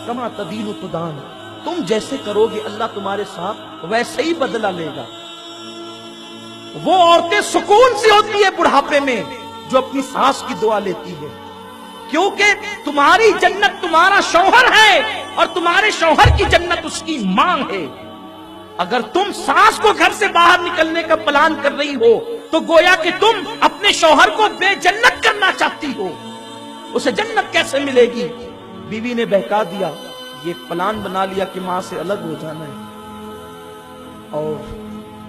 कमा तदीनु तुदान, तुम जैसे करोगे अल्लाह तुम्हारे साथ वैसे ही बदला लेगा। वो औरतें सुकून से होती है बुढ़ापे में जो अपनी सास की दुआ लेती है, क्योंकि तुम्हारी जन्नत तुम्हारा शौहर है और तुम्हारे शौहर की जन्नत उसकी मां है। अगर तुम सास को घर से बाहर निकलने का प्लान कर रही हो तो गोया कि तुम अपने शौहर को बेजन्नत करना चाहती हो। उसे जन्नत कैसे मिलेगी? बीवी ने बहका दिया, ये प्लान बना लिया कि माँ से अलग हो जाना है, और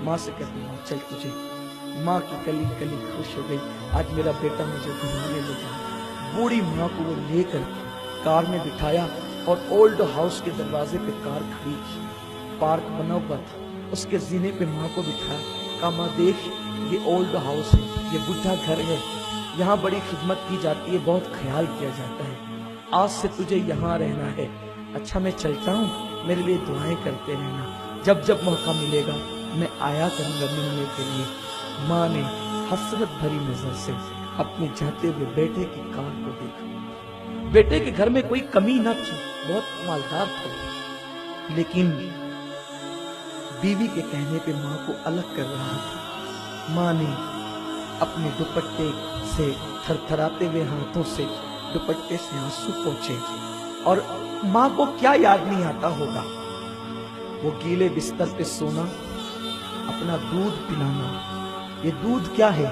माँ से कहती है चल तुझे। माँ की कली कली खुश हो गई, आज मेरा बेटा मुझे घुमाने ले जाए। बूढ़ी माँ को वो लेकर कार में बिठाया और ओल्ड हाउस के दरवाजे पे कार खड़ी की। पार्क बना हुआ था, उसके जीने पे माँ को बिठाया, कहा माँ देख ये ओल्ड हाउस है, ये बुढ़ा घर है, यहाँ बड़ी खिदमत की जाती है, बहुत ख्याल किया जाता है, आज से तुझे यहाँ रहना है। अच्छा मैं चलता हूँ, मेरे लिए दुआएं करते रहना, जब जब मौका मिलेगा मैं आया करूँगा मिलने के लिए। माँ ने हसरत भरी नजर से अपने जाते हुए बेटे की कार को देखा। बेटे के घर में कोई कमी न थी, बहुत मालदार था, लेकिन बीवी के कहने पे माँ को अलग कर रहा था। माँ ने अपने दुपट्टे से थरथराते हुए हाथों से दुपट्टे से आंसू पोंछे, और माँ को क्या याद नहीं आता होगा, वो गीले बिस्तर पे सोना, अपना दूध पिलाना। ये दूध क्या है?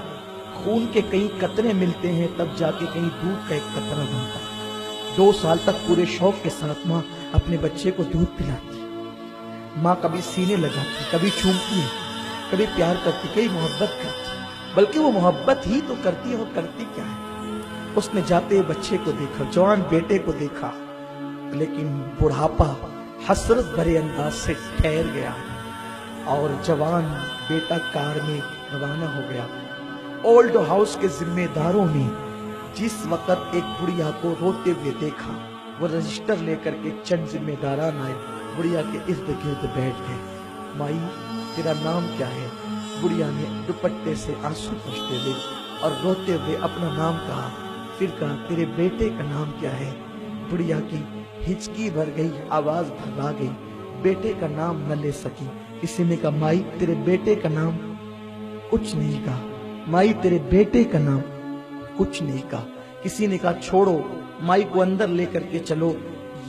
खून के कई कतरे मिलते हैं तब जाके कहीं दूध का एक कतरा बनता है। 2 साल तक पूरे शौक के साथ माँ अपने बच्चे को दूध पिलाती। माँ कभी सीने लगाती, कभी चूमती है, कभी प्यार करती, कभी मोहब्बत करती, बल्कि वो मोहब्बत ही तो करती है, वो करती क्या है? उसने जाते बच्चे को देखा, जवान बेटे को देखा, लेकिन बुढ़ापा हसरत भरे अंदाज से ठहर गया और जवान बेटा कार में रवाना हो गया। ओल्ड हाउस के जिम्मेदारों ने जिस वक्त एक बुढ़िया को रोते हुए देखा, वो रजिस्टर लेकर के चंद जिम्मेदारान आए, बुढ़िया के इर्द गिर्द बैठ गए। माई तेरा नाम क्या है? बुढ़िया ने दुपट्टे से आंसू पोंछते हुए और रोते हुए अपना नाम कहा, फिर कहा तेरे बेटे का नाम क्या है? बुढ़िया की हिचकी भर गई, आवाज भरवा गई, बेटे का नाम न ले सकी। किसी ने कहा माई तेरे बेटे का नाम? कुछ नहीं कहा। माई तेरे बेटे का नाम? कुछ नहीं कहा। किसी ने कहा छोड़ो, माई को अंदर लेकर के चलो,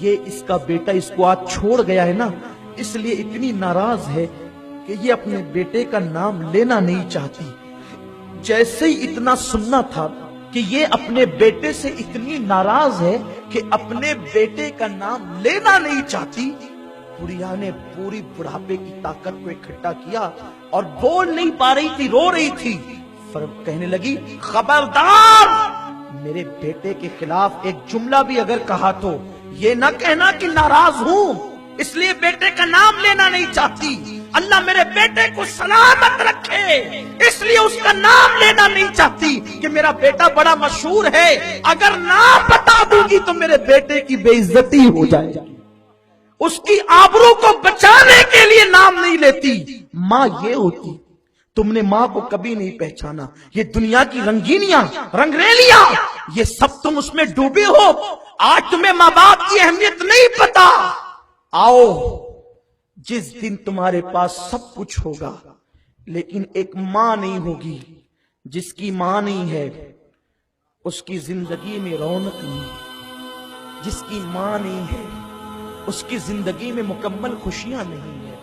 ये इसका बेटा इसको आज छोड़ गया है ना, इसलिए इतनी नाराज है कि ये अपने बेटे का नाम लेना नहीं चाहती। जैसे ही इतना सुनना था कि ये अपने बेटे से इतनी नाराज है कि अपने बेटे का नाम लेना नहीं चाहती, बुढ़िया ने पूरी बुढ़ापे की ताकत को इकट्ठा किया और बोल नहीं पा रही थी, रो रही थी, पर कहने लगी खबरदार, मेरे बेटे के खिलाफ एक जुमला भी अगर कहा तो ये ना कहना कि नाराज हूँ इसलिए बेटे का नाम लेना नहीं चाहती। अल्लाह मेरे बेटे को सलामत रखे इसलिए उसका नाम लेना नहीं चाहती कि मेरा बेटा बड़ा मशहूर है, अगर नाम बता दूंगी तो मेरे बेटे की बेइज्जती हो जाएगी। उसकी आबरू को बचाने के लिए नाम नहीं लेती। माँ ये होती। तुमने माँ को कभी नहीं पहचाना। ये दुनिया की रंगीनियां, रंगरेलियां, ये सब तुम उसमें डूबे हो। आज तुम्हें माँ बाप की अहमियत नहीं पता। आओ, जिस दिन तुम्हारे पास सब कुछ होगा लेकिन एक माँ नहीं होगी, जिसकी माँ नहीं है उसकी जिंदगी में रौनक नहीं, जिसकी माँ नहीं है उसकी जिंदगी में मुकम्मल खुशियां नहीं है,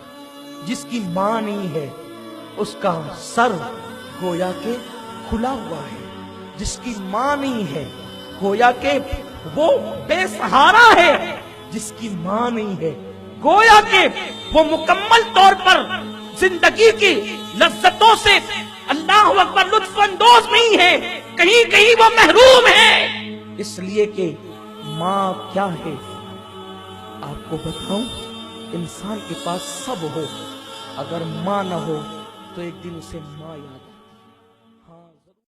जिसकी माँ नहीं है उसका सर गोया के खुला हुआ है, जिसकी माँ नहीं है गोया के वो बेसहारा है, जिसकी माँ नहीं है गोया के वो मुकम्मल तौर पर जिंदगी की लज्जतों से अल्लाह अकबर लुत्फ अंदोज नहीं है, कहीं कहीं वो महरूम है। इसलिए कि माँ क्या है आपको बताऊं, इंसान के पास सब हो, अगर माँ न हो तो एक दिन उसे माँ याद